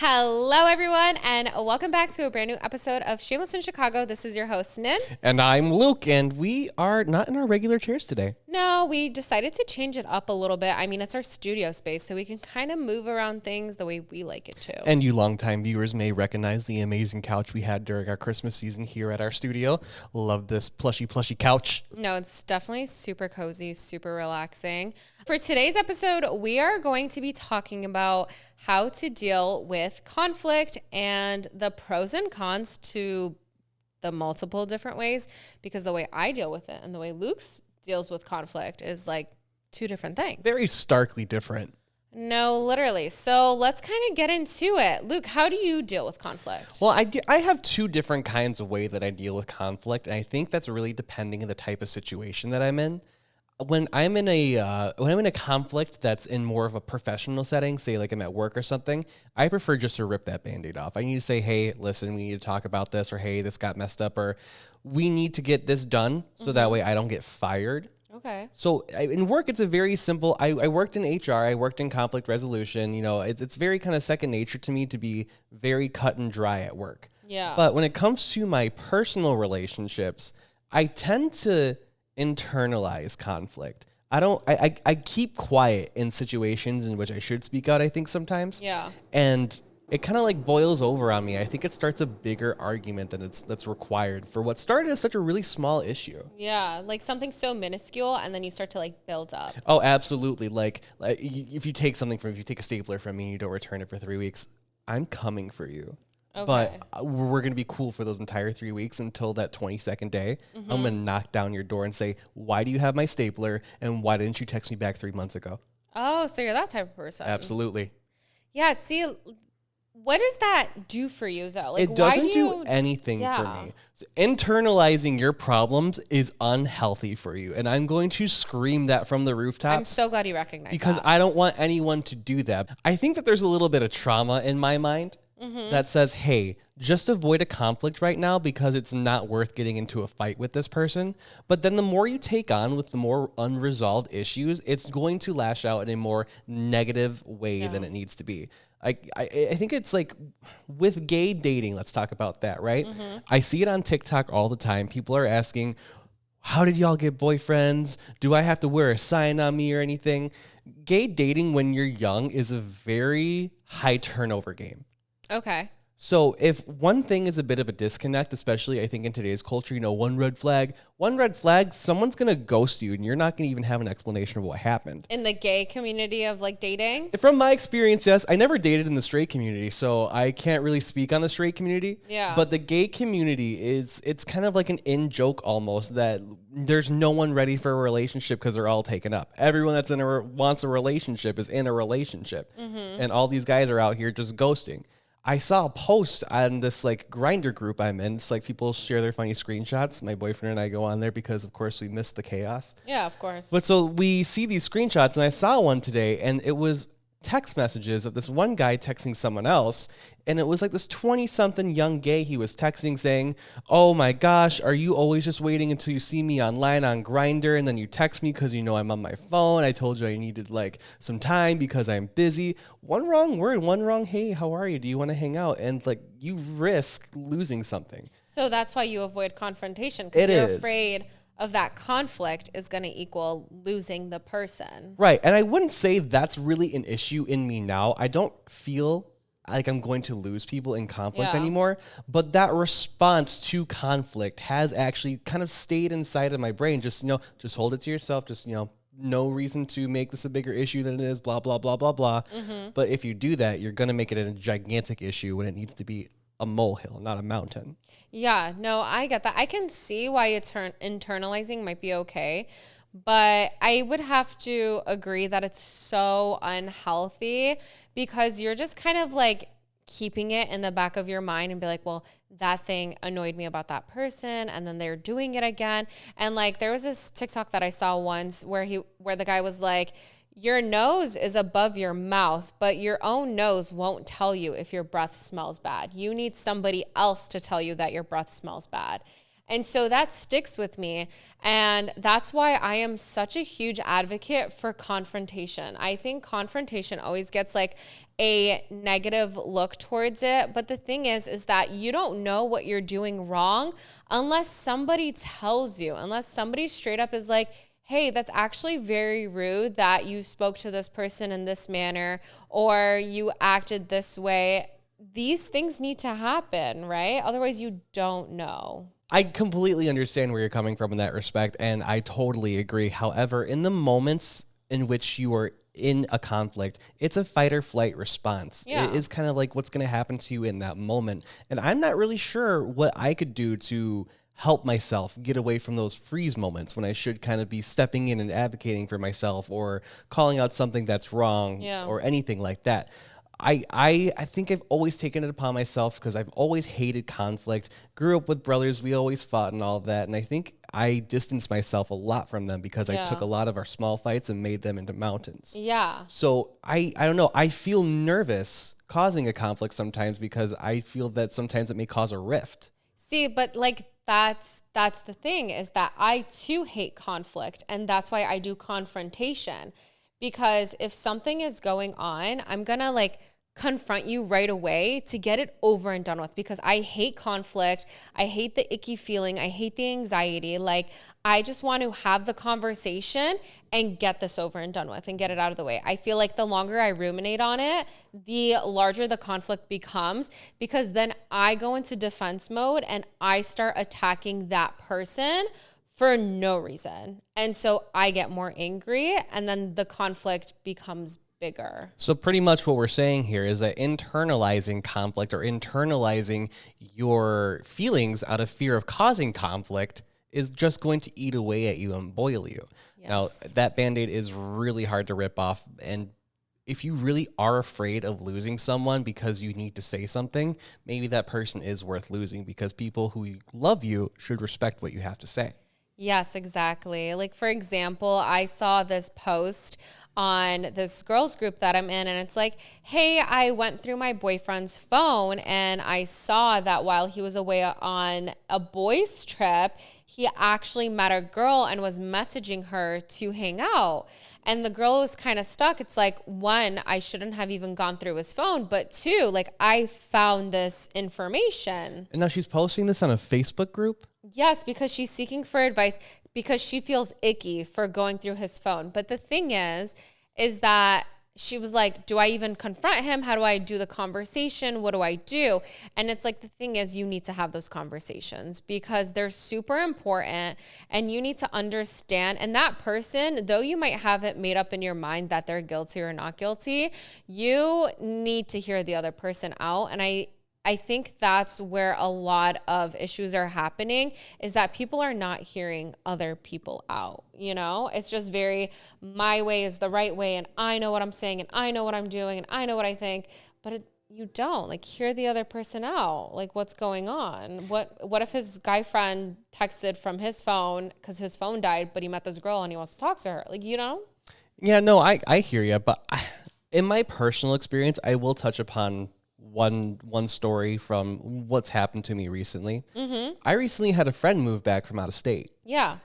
Hello, everyone, and welcome back to a brand new episode of Shameless in Chicago. This is your host, Nin. And I'm Luke, and we are not in our regular chairs today. No, we decided to change it up a little bit. I mean, it's our studio space, so we can kind of move around things the way we like it to. And you longtime viewers may recognize the amazing couch we had during our Christmas season here at our studio. Love this plushy couch. No, it's definitely super cozy, super relaxing. For today's episode, we are going to be talking about how to deal with conflict and the pros and cons to the multiple different ways, because the way I deal with it and the way Luke's deals with conflict is like two different things. Very starkly different. No, literally. So let's kind of get into it. Luke, how do you deal with conflict? Well, I have two different kinds of way that I deal with conflict, and I think that's really depending on the type of situation that I'm in. When I'm in a conflict that's in more of a professional setting, say like I'm at work or something, I prefer just to rip that Band-Aid off. I need to say, hey, listen, we need to talk about this, or hey, this got messed up, or we need to get this done so that way I don't get fired. Okay. So in work, it's a very simple, I worked in HR, I worked in conflict resolution, it's very kind of second nature to me to be very cut and dry at work. Yeah. But when it comes to my personal relationships, I tend to internalize conflict. I keep quiet in situations in which I should speak out, I think sometimes. Yeah. And it kind of like boils over on me. I think it starts a bigger argument than that's required for what started as such a really small issue. Yeah, like something so minuscule, and then you start to like build up. Oh, absolutely. Like if you take a stapler from me and you don't return it for 3 weeks, I'm coming for you. Okay. But we're going to be cool for those entire 3 weeks until that 22nd day. Mm-hmm. I'm going to knock down your door and say, why do you have my stapler? And why didn't you text me back 3 months ago? Oh, so you're that type of person. Absolutely. Yeah. See, what does that do for you though? Like, it doesn't do anything for me. So internalizing your problems is unhealthy for you. And I'm going to scream that from the rooftops. I'm so glad you recognize because that. I don't want anyone to do that. I think that there's a little bit of trauma in my mind. Mm-hmm. That says, hey, just avoid a conflict right now because it's not worth getting into a fight with this person. But then the more you take on with the more unresolved issues, it's going to lash out in a more negative way than it needs to be. I think it's like with gay dating, let's talk about that, right? Mm-hmm. I see it on TikTok all the time. People are asking, how did y'all get boyfriends? Do I have to wear a sign on me or anything? Gay dating when you're young is a very high turnover game. Okay. So if one thing is a bit of a disconnect, especially I think in today's culture, one red flag, someone's going to ghost you and you're not going to even have an explanation of what happened. In the gay community of like dating? From my experience, yes. I never dated in the straight community, so I can't really speak on the straight community. Yeah. But the gay community it's kind of like an in-joke almost that there's no one ready for a relationship because they're all taken up. Everyone that's wants a relationship is in a relationship. Mm-hmm. And all these guys are out here just ghosting. I saw a post on this like Grindr group I'm in. It's like people share their funny screenshots. My boyfriend and I go on there because of course we miss the chaos. Yeah, of course. But so we see these screenshots and I saw one today and it was text messages of this one guy texting someone else. And it was like this 20-something young gay he was texting saying, oh my gosh, are you always just waiting until you see me online on Grindr and then you text me because you know I'm on my phone? I told you I needed like some time because I'm busy. One wrong word, one wrong, hey, how are you? Do you want to hang out? And like you risk losing something. So that's why you avoid confrontation because you're afraid of that conflict is going to equal losing the person. Right. And I wouldn't say that's really an issue in me now. I don't feel like I'm going to lose people in conflict anymore. But that response to conflict has actually kind of stayed inside of my brain. Just hold it to yourself. Just, no reason to make this a bigger issue than it is, blah, blah, blah, blah, blah. Mm-hmm. But if you do that, you're going to make it a gigantic issue when it needs to be a molehill, not a mountain. Yeah, no, I get that. I can see why internalizing might be okay, but I would have to agree that it's so unhealthy because you're just kind of like keeping it in the back of your mind and be like, well, that thing annoyed me about that person and then they're doing it again. And like there was this TikTok that I saw once where the guy was like, your nose is above your mouth, but your own nose won't tell you if your breath smells bad. You need somebody else to tell you that your breath smells bad. And so that sticks with me. And that's why I am such a huge advocate for confrontation. I think confrontation always gets like a negative look towards it. But the thing is that you don't know what you're doing wrong unless somebody tells you, unless somebody straight up is like, hey, that's actually very rude that you spoke to this person in this manner or you acted this way. These things need to happen, right? Otherwise, you don't know. I completely understand where you're coming from in that respect, and I totally agree. However, in the moments in which you are in a conflict, it's a fight or flight response. Yeah. It is kind of like what's going to happen to you in that moment. And I'm not really sure what I could do to help myself get away from those freeze moments when I should kind of be stepping in and advocating for myself or calling out something that's wrong or anything like that. I think I've always taken it upon myself because I've always hated conflict. Grew up with brothers. We always fought and all of that. And I think I distanced myself a lot from them because I took a lot of our small fights and made them into mountains. Yeah. So I don't know. I feel nervous causing a conflict sometimes because I feel that sometimes it may cause a rift. See, but like that's the thing is that I too hate conflict. And that's why I do confrontation. Because if something is going on, I'm going to like confront you right away to get it over and done with because I hate conflict. I hate the icky feeling. I hate the anxiety. Like I just want to have the conversation and get this over and done with and get it out of the way. I feel like the longer I ruminate on it, the larger the conflict becomes because then I go into defense mode and I start attacking that person for no reason. And so I get more angry and then the conflict becomes bigger. So pretty much what we're saying here is that internalizing conflict or internalizing your feelings out of fear of causing conflict is just going to eat away at you and boil you. Yes. Now, that Band-Aid is really hard to rip off. And if you really are afraid of losing someone because you need to say something, maybe that person is worth losing because people who love you should respect what you have to say. Yes, exactly. Like, for example, I saw this post on this girls group that I'm in, and it's like, hey, I went through my boyfriend's phone and I saw that while he was away on a boys trip, he actually met a girl and was messaging her to hang out. And the girl was kind of stuck. It's like, one, I shouldn't have even gone through his phone, but two, like I found this information. And now she's posting this on a Facebook group? Yes, because she's seeking for advice because she feels icky for going through his phone. But the thing is that she was like, do I even confront him? How do I do the conversation? What do I do? And it's like, the thing is, you need to have those conversations because they're super important and you need to understand. And that person, though you might have it made up in your mind that they're guilty or not guilty, you need to hear the other person out. And I think that's where a lot of issues are happening is that people are not hearing other people out. You know, it's just very, my way is the right way. And I know what I'm saying and I know what I'm doing and I know what I think, but you don't like hear the other person out. Like what's going on? What if his guy friend texted from his phone because his phone died, but he met this girl and he wants to talk to her? Like, you know? Yeah, no, I hear you. But in my personal experience, I will touch upon one story from what's happened to me recently. Mm-hmm. I recently had a friend move back from out of state. Yeah.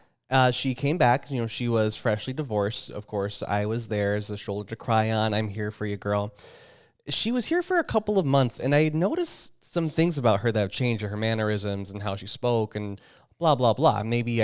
She came back. You know, she was freshly divorced. Of course, I was there as a shoulder to cry on. I'm here for you, girl. She was here for a couple of months, and I noticed some things about her that have changed, her mannerisms and how she spoke and blah, blah, blah. Maybe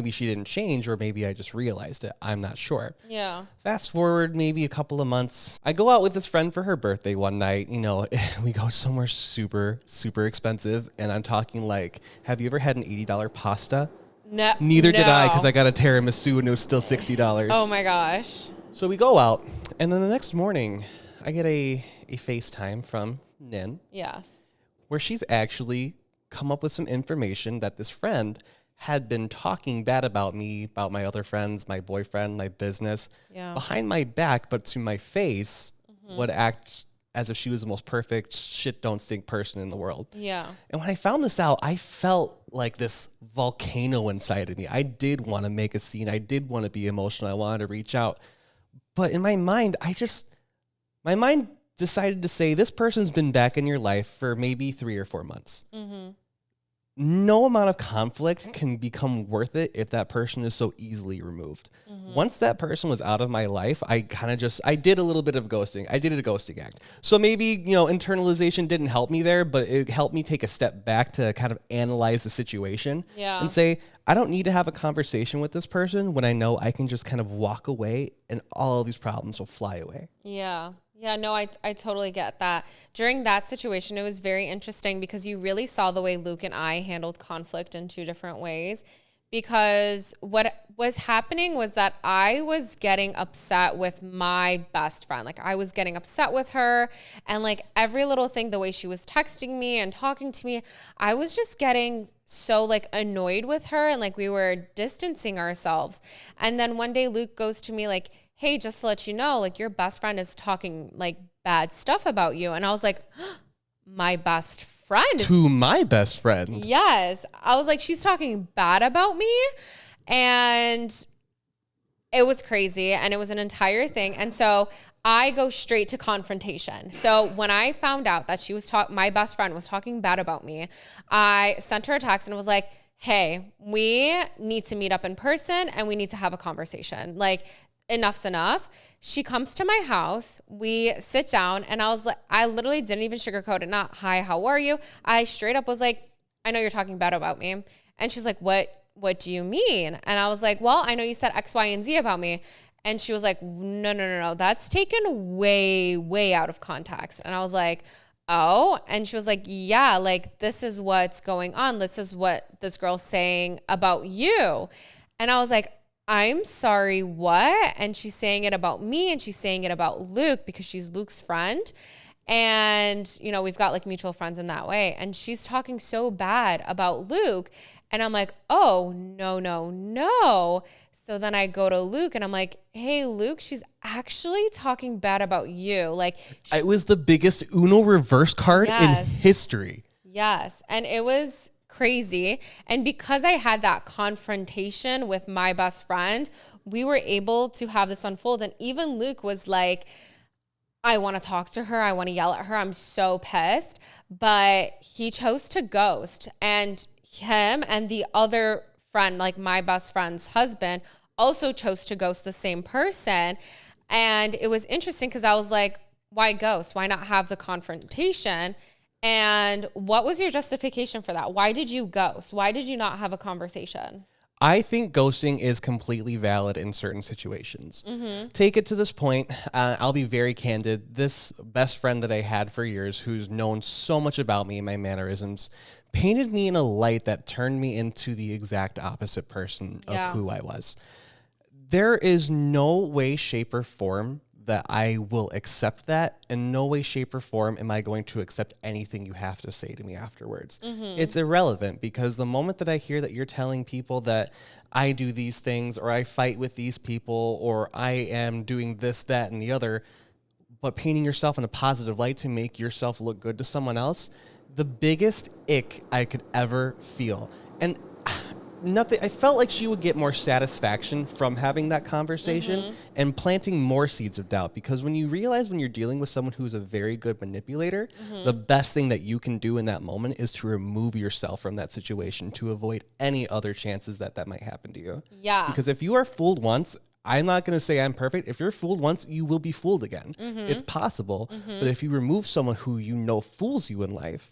she didn't change, or maybe I just realized it. I'm not sure. Yeah. Fast forward maybe a couple of months. I go out with this friend for her birthday one night. You know, we go somewhere super, super expensive. And I'm talking like, have you ever had an $80 pasta? No. Neither did I, because I got a tiramisu and it was still $60. Oh my gosh. So we go out. And then the next morning, I get a FaceTime from Nin. Yes. Where she's actually come up with some information that this friend had been talking bad about me, about my other friends, my boyfriend, my business, behind my back, but to my face would act as if she was the most perfect shit don't stink person in the world. Yeah. And when I found this out, I felt like this volcano inside of me. I did want to make a scene. I did want to be emotional. I wanted to reach out. But in my mind, my mind decided to say, this person's been back in your life for maybe 3 or 4 months. Mm-hmm. no amount of conflict can become worth it if that person is so easily removed. Once that person was out of my life, I kind of I did a little bit of ghosting. I did a ghosting act. So maybe, internalization didn't help me there, but it helped me take a step back to kind of analyze the situation and say, I don't need to have a conversation with this person when I know I can just kind of walk away and all of these problems will fly away. Yeah. Yeah, no, I totally get that. During that situation, it was very interesting because you really saw the way Luke and I handled conflict in two different ways. Because what was happening was that I was getting upset with my best friend. Like, I was getting upset with her, and like every little thing, the way she was texting me and talking to me, I was just getting so like annoyed with her, and like we were distancing ourselves. And then one day Luke goes to me like, hey, just to let you know, like your best friend is talking like bad stuff about you. And I was like, my best friend to my best friend. Yes. I was like, she's talking bad about me. And it was crazy. And it was an entire thing. And so I go straight to confrontation. So when I found out that my best friend was talking bad about me, I sent her a text and was like, hey, we need to meet up in person and we need to have a conversation. Like, enough's enough. She comes to my house, we sit down, and I was like, I literally didn't even sugarcoat it. Not, hi, how are you? I straight up was like, I know you're talking bad about me. And she's like, what do you mean? And I was like, well, I know you said X, Y, and Z about me. And she was like, no. That's taken way, way out of context. And I was like, oh. And she was like, yeah, like this is what's going on. This is what this girl's saying about you. And I was like, I'm sorry, what? And she's saying it about me, and she's saying it about Luke because she's Luke's friend. And, we've got like mutual friends in that way. And she's talking so bad about Luke. And I'm like, oh, no. So then I go to Luke and I'm like, hey, Luke, she's actually talking bad about you. Like, it was the biggest Uno reverse card in history. Yes. And it was crazy. And because I had that confrontation with my best friend, we were able to have this unfold. And even Luke was like, I want to talk to her. I want to yell at her. I'm so pissed. But he chose to ghost. And him and the other friend, like my best friend's husband, also chose to ghost the same person. And it was interesting because I was like, why ghost? Why not have the confrontation? And what was your justification for that? Why did you ghost? Why did you not have a conversation? I think ghosting is completely valid in certain situations. Mm-hmm. Take it to this point. I'll be very candid. This best friend that I had for years, who's known so much about me and my mannerisms, painted me in a light that turned me into the exact opposite person of who I was. There is no way, shape, or form that I will accept that. In no way, shape, or form am I going to accept anything you have to say to me afterwards. Mm-hmm. It's irrelevant, because the moment that I hear that you're telling people that I do these things, or I fight with these people, or I am doing this, that, and the other, but painting yourself in a positive light to make yourself look good to someone else, the biggest ick I could ever feel. And nothing. I felt like she would get more satisfaction from having that conversation and planting more seeds of doubt, because when you realize when you're dealing with someone who's a very good manipulator, the best thing that you can do in that moment is to remove yourself from that situation to avoid any other chances that might happen to you. Yeah. Because if you are fooled once, I'm not going to say I'm perfect. If you're fooled once, you will be fooled again. It's possible. But if you remove someone who fools you in life,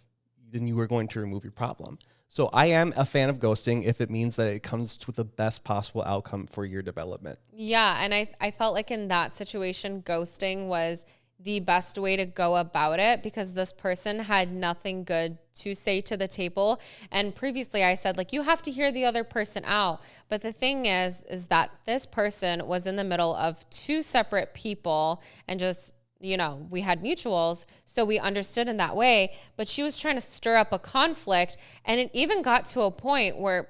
then you are going to remove your problem. So I am a fan of ghosting if it means that it comes with the best possible outcome for your development. Yeah, and I felt like in that situation, ghosting was the best way to go about it, because this person had nothing good to say to the table. And previously I said, like, you have to hear the other person out. But the thing is that this person was in the middle of two separate people and just, we had mutuals, so we understood in that way. But she was trying to stir up a conflict. And it even got to a point where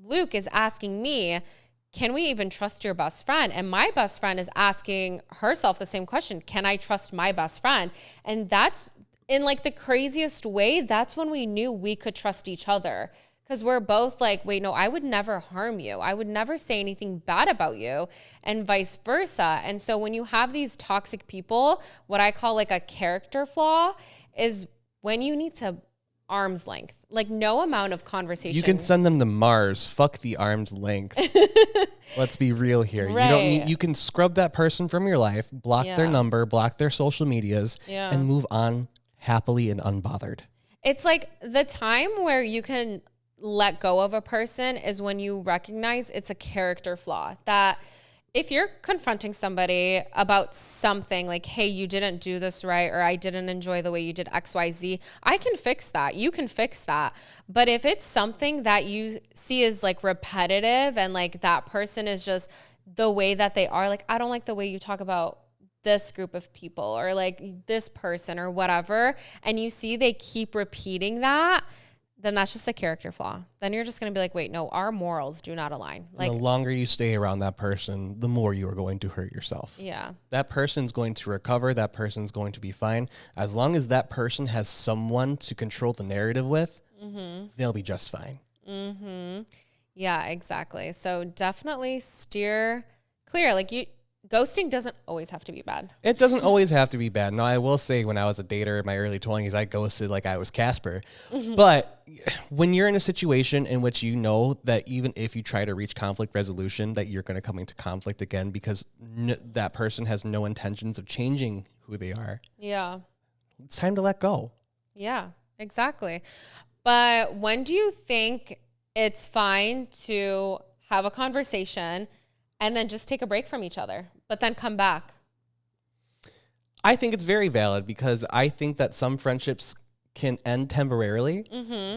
Luke is asking me, can we even trust your best friend? And my best friend is asking herself the same question. Can I trust my best friend? And that's, in like the craziest way, that's when we knew we could trust each other. Because we're both like, wait, no, I would never harm you. I would never say anything bad about you, and vice versa. And so when you have these toxic people, what I call like a character flaw is when you need to arm's length. Like no amount of conversation. You can send them to Mars. Fuck the arm's length. Let's be real here. Right. You don't need, you can scrub that person from your life, block their number, block their social medias, and move on happily and unbothered. It's like the time where you can let go of a person is when you recognize it's a character flaw. That if you're confronting somebody about something like, hey, you didn't do this right, or I didn't enjoy the way you did XYZ, I can fix that. You can fix that. But if it's something that you see as like repetitive and like that person is just the way that they are, like, I don't like the way you talk about this group of people or like this person or whatever, and you see they keep repeating that, then that's just a character flaw. Then you're just going to be like, wait, no, our morals do not align. Like the longer you stay around that person, the more you are going to hurt yourself. Yeah. That person's going to recover. That person's going to be fine. As long as that person has someone to control the narrative with, they'll be just fine. Yeah, exactly. So definitely steer clear. Like ghosting doesn't always have to be bad. It doesn't always have to be bad. No, I will say when I was a dater in my early 20s, I ghosted like I was Casper. But when you're in a situation in which you know that even if you try to reach conflict resolution, that you're going to come into conflict again because that person has no intentions of changing who they are. Yeah. It's time to let go. Yeah, exactly. But when do you think it's fine to have a conversation and then just take a break from each other, but then come back? I think it's very valid because I think that some friendships can end temporarily,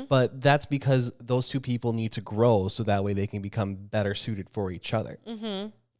but that's because those two people need to grow so that way they can become better suited for each other.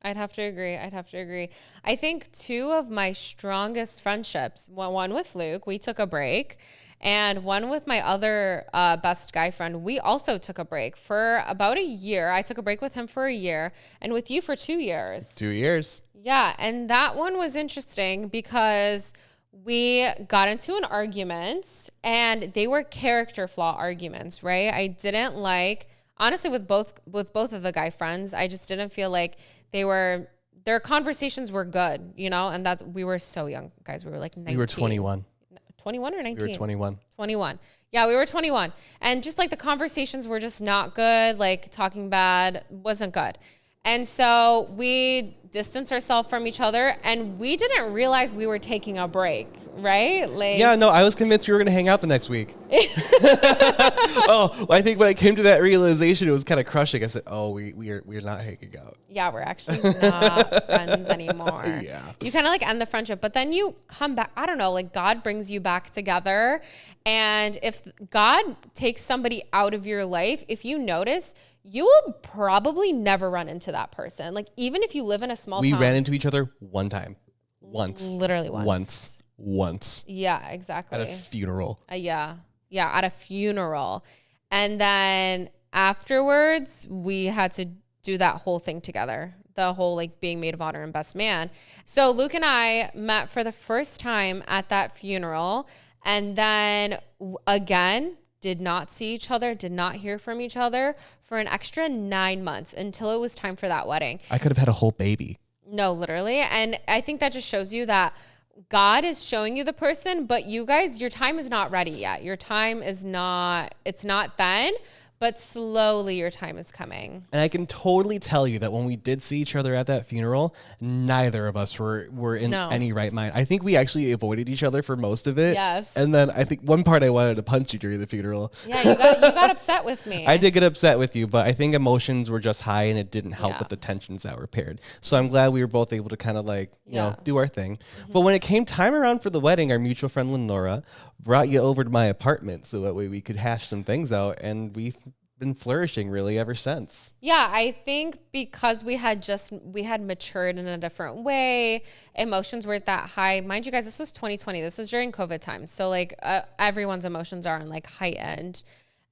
I'd have to agree. I think two of my strongest friendships, one with Luke, we took a break, and one with my other best guy friend, we also took a break for about a year. I took a break with him for a year, and with you for 2 years. 2 years. Yeah, and that one was interesting because we got into an argument, and they were character flaw arguments, right? I didn't like, honestly, with both of the guy friends, I just didn't feel like their conversations were good, you know? And we were so young, guys. We were like 19. We were 21. 21 or 19? We were 21. 21. Yeah, we were 21. And just like the conversations were just not good. Like talking bad wasn't good. And so we distanced ourselves from each other, and we didn't realize we were taking a break, right? Like, yeah, no, I was convinced we were going to hang out the next week. I think when I came to that realization, it was kind of crushing. I said, we're not hanging out. Yeah, we're actually not friends anymore. Yeah. You kind of like end the friendship, but then you come back. I don't know, like God brings you back together. And if God takes somebody out of your life, if you notice, you will probably never run into that person. Like even if you live in a small town. We ran into each other one time. Once. Literally once. Once. Yeah, exactly. At a funeral. Yeah, at a funeral. And then afterwards, we had to do that whole thing together. The whole like being maid of honor and best man. So Luke and I met for the first time at that funeral. And then again, did not see each other, did not hear from each other for an extra 9 months until it was time for that wedding. I could have had a whole baby. No, literally. And I think that just shows you that God is showing you the person, but you guys, your time is not ready yet. Your time is not, it's not then, but slowly your time is coming. And I can totally tell you that when we did see each other at that funeral, neither of us were in any right mind. I think we actually avoided each other for most of it. Yes. And then I think one part I wanted to punch you during the funeral. Yeah, you got upset with me. I did get upset with you, but I think emotions were just high and it didn't help with the tensions that were paired. So I'm glad we were both able to kind of like, you know, do our thing. But when it came time around for the wedding, our mutual friend Lenora brought you over to my apartment so that way we could hash some things out, and we've been flourishing really ever since. Yeah, I think because we had matured in a different way. Emotions weren't that high. Mind you guys, this was 2020. This was during COVID times. So like everyone's emotions are on like heightened.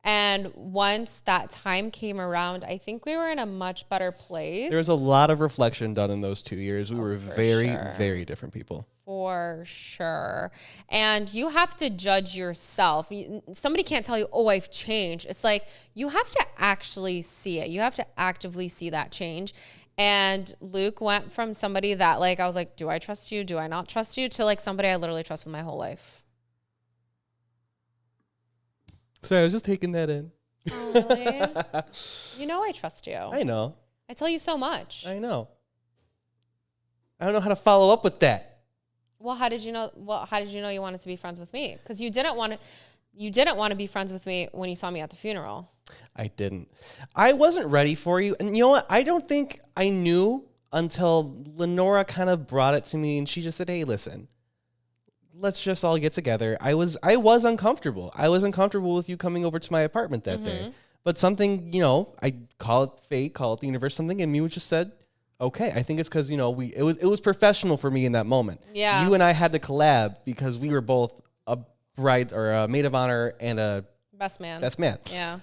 And once that time came around, I think we were in a much better place. There was a lot of reflection done in those 2 years. We were very different people. For sure. And you have to judge yourself. Somebody can't tell you, oh, I've changed. It's like you have to actually see it. You have to actively see that change. And Luke went from somebody that like, I was like, do I trust you? Do I not trust you? To like somebody I literally trust with my whole life. Sorry, I was just taking that in. Oh, really? You know I trust you. I know. I tell you so much. I know. I don't know how to follow up with that. Well, how did you know? Well, how did you know you wanted to be friends with me? Because you didn't want to. You didn't want to be friends with me when you saw me at the funeral. I didn't. I wasn't ready for you. And you know what? I don't think I knew until Lenora kind of brought it to me and she just said, hey, listen, let's just all get together. I was uncomfortable. I was uncomfortable with you coming over to my apartment that day. But something, I call it fate, call it the universe, something in me just said, okay, I think it's because, it was professional for me in that moment. Yeah. You and I had to collab because we were both a bride or a maid of honor and a best man. Yeah.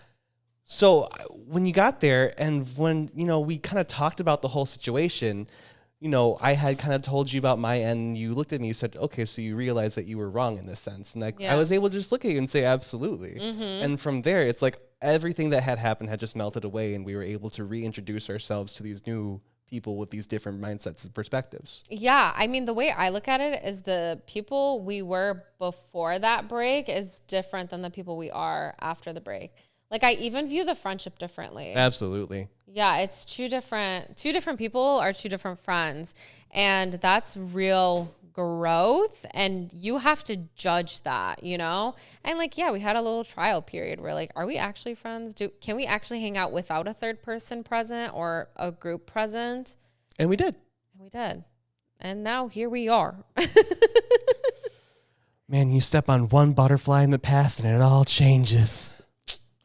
So when you got there and when, we kind of talked about the whole situation, I had kind of told you about my end. You looked at me, you said, okay, so you realized that you were wrong in this sense. And I was able to just look at you and say, absolutely. And from there, it's like everything that had happened had just melted away and we were able to reintroduce ourselves to these new people with these different mindsets and perspectives. Yeah. I mean, the way I look at it is the people we were before that break is different than the people we are after the break. Like I even view the friendship differently. Absolutely. Yeah, it's two different people are two different friends. And that's real growth. And you have to judge that, And we had a little trial period where are we actually friends? Can we actually hang out without a third person present or a group present? And we did. And now here we are. Man, you step on one butterfly in the past and it all changes.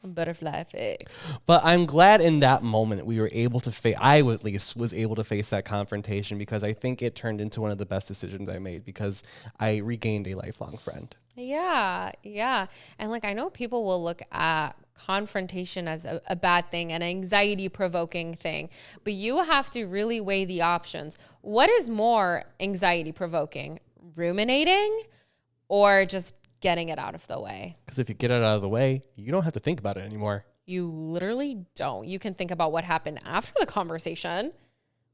Butterfly effect. But I'm glad in that moment we were able to I at least was able to face that confrontation because I think it turned into one of the best decisions I made because I regained a lifelong friend. Yeah. And I know people will look at confrontation as a bad thing, an anxiety provoking thing, but you have to really weigh the options. What is more anxiety provoking? Ruminating or just getting it out of the way? Because if you get it out of the way, you don't have to think about it anymore. You literally don't. You can think about what happened after the conversation,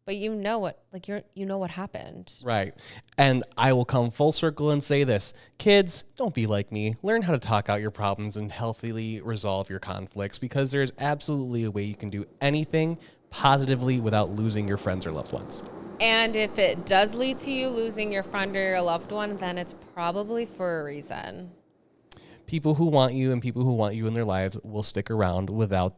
but you know what happened. Right. And I will come full circle and say this. Kids, don't be like me. Learn how to talk out your problems and healthily resolve your conflicts because there's absolutely a way you can do anything positively without losing your friends or loved ones. And if it does lead to you losing your friend or your loved one, then it's probably for a reason. People who want you and people who want you in their lives will stick around without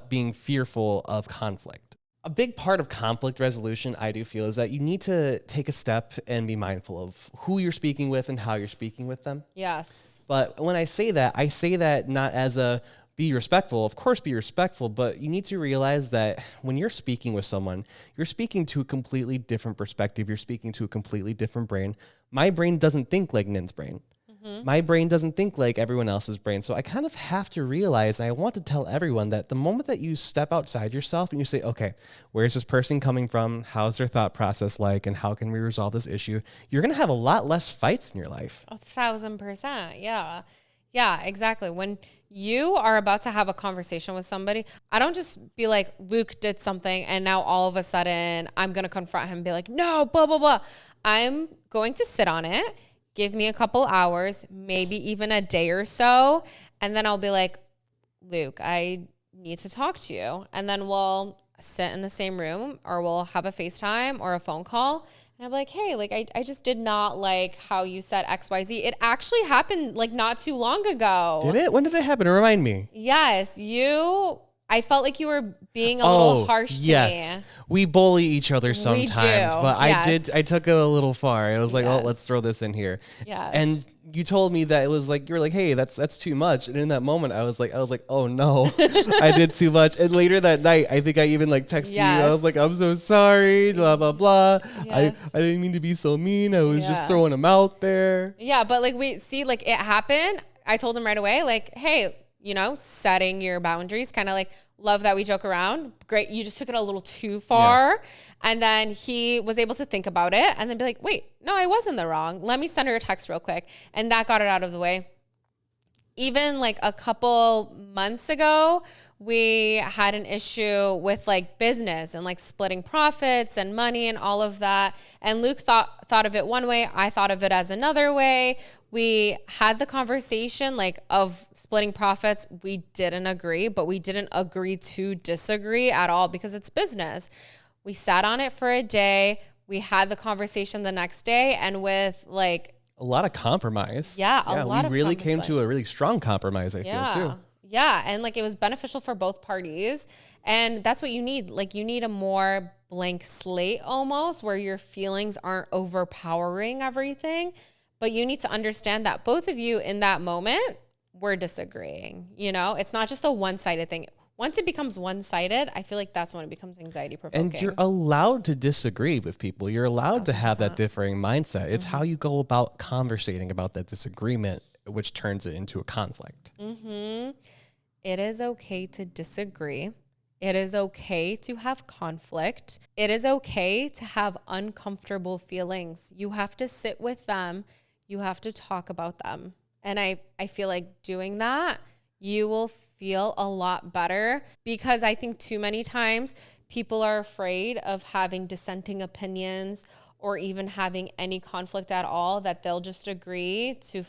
being fearful of conflict. A big part of conflict resolution, I do feel, is that you need to take a step and be mindful of who you're speaking with and how you're speaking with them. Yes. But when I say that not as a be respectful. Of course, be respectful, but you need to realize that when you're speaking with someone, you're speaking to a completely different perspective. You're speaking to a completely different brain. My brain doesn't think like Nin's brain. My brain doesn't think like everyone else's brain. So I kind of have to realize, and I want to tell everyone that the moment that you step outside yourself and you say, okay, where's this person coming from? How's their thought process like? And how can we resolve this issue? You're going to have a lot less fights in your life. 1,000%. Yeah. Yeah, exactly. When you are about to have a conversation with somebody, I don't just be like, Luke did something and now all of a sudden I'm going to confront him and be like, no, blah, blah, blah. I'm going to sit on it. Give me a couple hours, maybe even a day or so. And then I'll be like, Luke, I need to talk to you. And then we'll sit in the same room or we'll have a FaceTime or a phone call. And I'm like, hey, I just did not like how you said XYZ. It actually happened not too long ago. Did it? When did it happen? Remind me. Yes, I felt like you were being a little harsh to me. We bully each other sometimes, but yes. I took it a little far. I was like, oh, let's throw this in here. Yes. And you told me that it was like, you were like, hey, that's too much. And in that moment, I was like, oh no, I did too much. And later that night, I think I even texted you. I was like, I'm so sorry, blah, blah, blah. Yes. I didn't mean to be so mean. I was just throwing them out there. Yeah. But it happened. I told him right away, hey, setting your boundaries, kind of love that we joke around. Great. You just took it a little too far. Yeah. And then he was able to think about it and then be like, wait, no, I was in the wrong. Let me send her a text real quick. And that got it out of the way. even like a couple months ago, we had an issue with like business and like splitting profits and money and all of that. And Luke thought of it one way. I thought of it as another way. We had the conversation like of splitting profits. We didn't agree, but we didn't agree to disagree at all because it's business. We sat on it for a day. We had the conversation the next day, and with like a lot of compromise. Yeah, a lot of we really compromise. came to a really strong compromise, I feel too. Yeah, and like it was beneficial for both parties. And that's what you need. Like you need a more blank slate almost, where your feelings aren't overpowering everything. But you need to understand that both of you in that moment were disagreeing. You know, it's not just a one-sided thing. Once it becomes one-sided, I feel like that's when it becomes anxiety-provoking. And you're allowed to disagree with people. You're allowed to have that differing mindset. It's how you go about conversating about that disagreement, which turns it into a conflict. It is okay to disagree. It is okay to have conflict. It is okay to have uncomfortable feelings. You have to sit with them. You have to talk about them. And I feel like doing that, you will feel a lot better, because I think too many times people are afraid of having dissenting opinions or even having any conflict at all, that they'll just agree to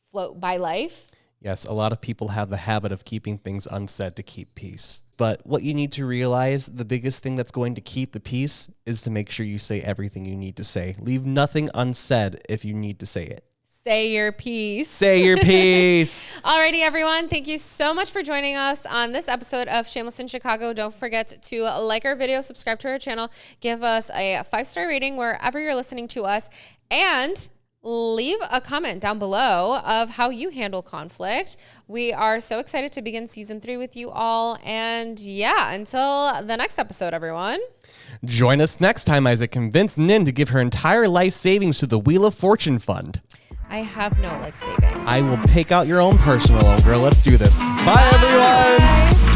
float by life. Yes, a lot of people have the habit of keeping things unsaid to keep peace. But what you need to realize, the biggest thing that's going to keep the peace is to make sure you say everything you need to say. Leave nothing unsaid if you need to say it. Say your piece. Say your piece. Alrighty, everyone. Thank you so much for joining us on this episode of Shameless in Chicago. Don't forget to like our video, subscribe to our channel, give us a 5-star rating wherever you're listening to us, and leave a comment down below of how you handle conflict. We are so excited to begin season 3 with you all. And yeah, until the next episode, everyone. Join us next time as I convince Nin to give her entire life savings to the Wheel of Fortune Fund. I have no life savings. I will pick out your own personal, girl. Let's do this. Bye, everyone.